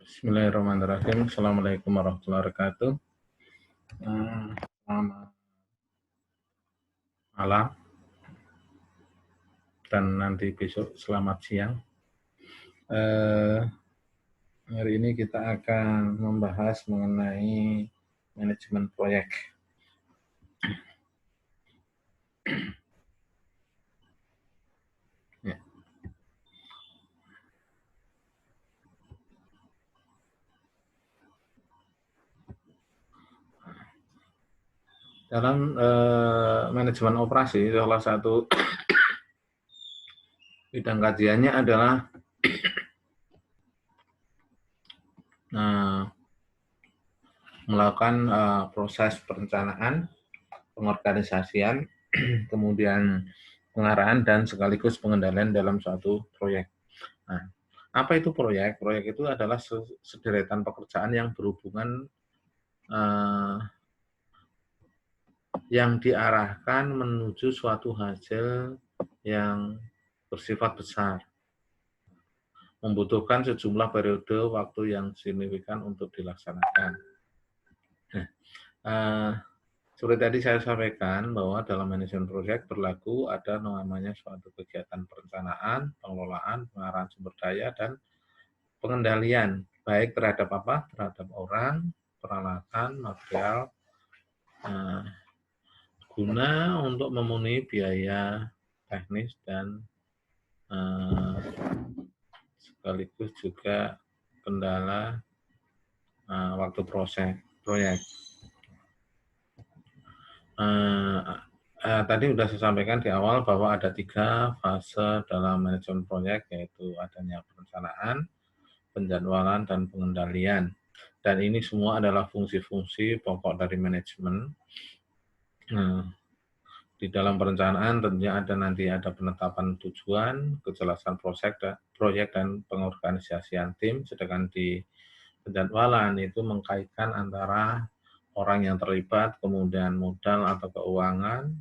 Bismillahirrahmanirrahim. Assalamualaikum warahmatullahi wabarakatuh. Selamat malam dan nanti besok selamat siang. Hari ini kita akan membahas mengenai manajemen proyek. Ya. Dalam manajemen operasi, salah satu bidang kajiannya adalah melakukan proses perencanaan, pengorganisasian, kemudian pengarahan dan sekaligus pengendalian dalam suatu proyek. Nah, apa itu proyek? Proyek itu adalah sederetan pekerjaan yang berhubungan yang diarahkan menuju suatu hasil yang bersifat besar, membutuhkan sejumlah periode waktu yang signifikan untuk dilaksanakan. Nah, seperti tadi saya sampaikan bahwa dalam manajemen proyek berlaku ada namanya suatu kegiatan perencanaan, pengelolaan, pengarahan sumber daya, dan pengendalian, baik terhadap apa? Terhadap orang, peralatan, material, guna untuk memenuhi biaya teknis dan sekaligus juga kendala waktu proses proyek. Tadi sudah saya sampaikan di awal bahwa ada 3 fase dalam manajemen proyek, yaitu adanya perencanaan, penjadwalan, dan pengendalian. Dan ini semua adalah fungsi-fungsi pokok dari manajemen. Di dalam perencanaan tentunya nanti ada penetapan tujuan, kejelasan proyek dan pengorganisasian tim, sedangkan di penjadwalan itu mengkaitkan antara orang yang terlibat, kemudian modal atau keuangan,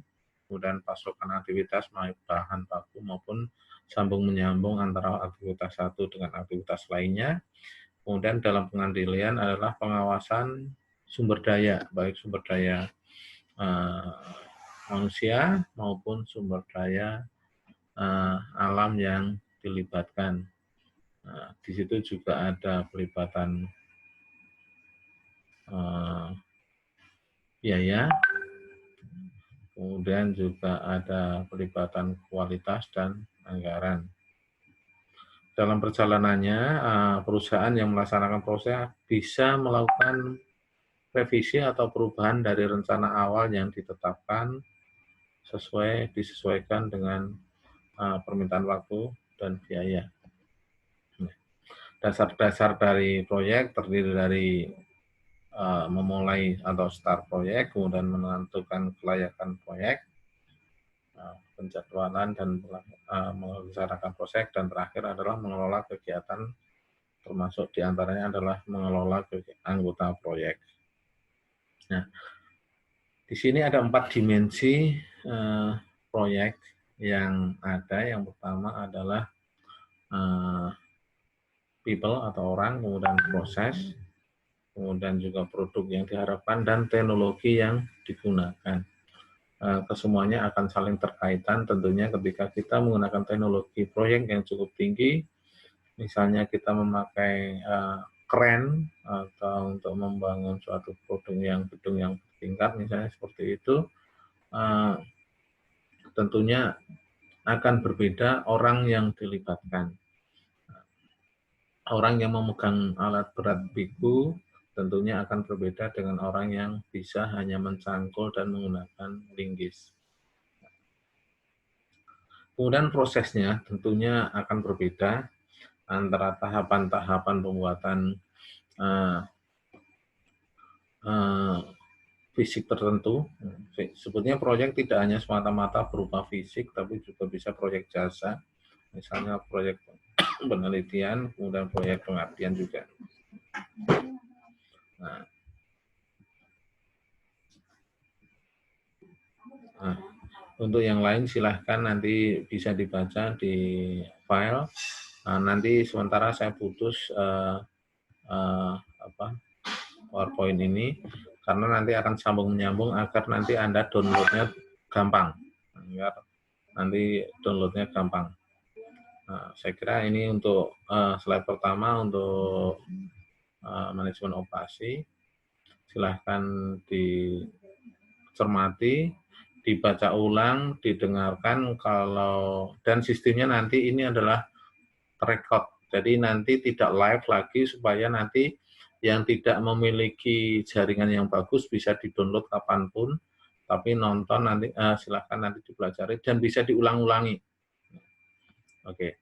kemudian pasokan aktivitas bahan baku maupun sambung menyambung antara aktivitas satu dengan aktivitas lainnya. Kemudian dalam pengendalian adalah pengawasan sumber daya, baik sumber daya manusia maupun sumber daya alam yang dilibatkan. Di situ juga ada pelibatan biaya, kemudian juga ada pelibatan kualitas dan anggaran. Dalam perjalanannya, perusahaan yang melaksanakan proses bisa melakukan revisi atau perubahan dari rencana awal yang ditetapkan disesuaikan dengan permintaan waktu dan biaya. Dasar-dasar dari proyek terdiri dari memulai atau start proyek, kemudian menentukan kelayakan proyek, penjadwalan dan melaksanakan proses, dan terakhir adalah mengelola kegiatan, termasuk diantaranya adalah mengelola anggota proyek. Nah, di sini ada 4 dimensi proyek yang ada. Yang pertama adalah people atau orang, kemudian proses, kemudian juga produk yang diharapkan, dan teknologi yang digunakan. Kesemuanya akan saling terkaitan tentunya ketika kita menggunakan teknologi proyek yang cukup tinggi, misalnya kita memakai kren atau untuk membangun suatu gedung yang bertingkat, misalnya seperti itu, tentunya akan berbeda orang yang dilibatkan. Orang yang memegang alat berat pikul tentunya akan berbeda dengan orang yang bisa hanya mencangkul dan menggunakan linggis. Kemudian prosesnya tentunya akan berbeda antara tahapan-tahapan pembuatan fisik tertentu. Sebetulnya proyek tidak hanya semata-mata berupa fisik, tapi juga bisa proyek jasa, misalnya proyek penelitian, kemudian proyek pengabdian juga. Nah, untuk yang lain silahkan nanti bisa dibaca di file. Nanti sementara saya putus PowerPoint ini, karena nanti akan sambung menyambung agar nanti Anda downloadnya gampang. Agar nanti downloadnya gampang. Nah, saya kira ini untuk slide pertama untuk manajemen operasi. Silahkan dicermati, dibaca ulang, didengarkan, dan sistemnya nanti ini adalah record. Jadi nanti tidak live lagi supaya nanti yang tidak memiliki jaringan yang bagus bisa di-download kapanpun, tapi nonton nanti silahkan nanti dipelajari dan bisa diulang-ulangi. Oke,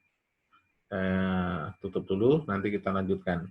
tutup dulu, nanti kita lanjutkan.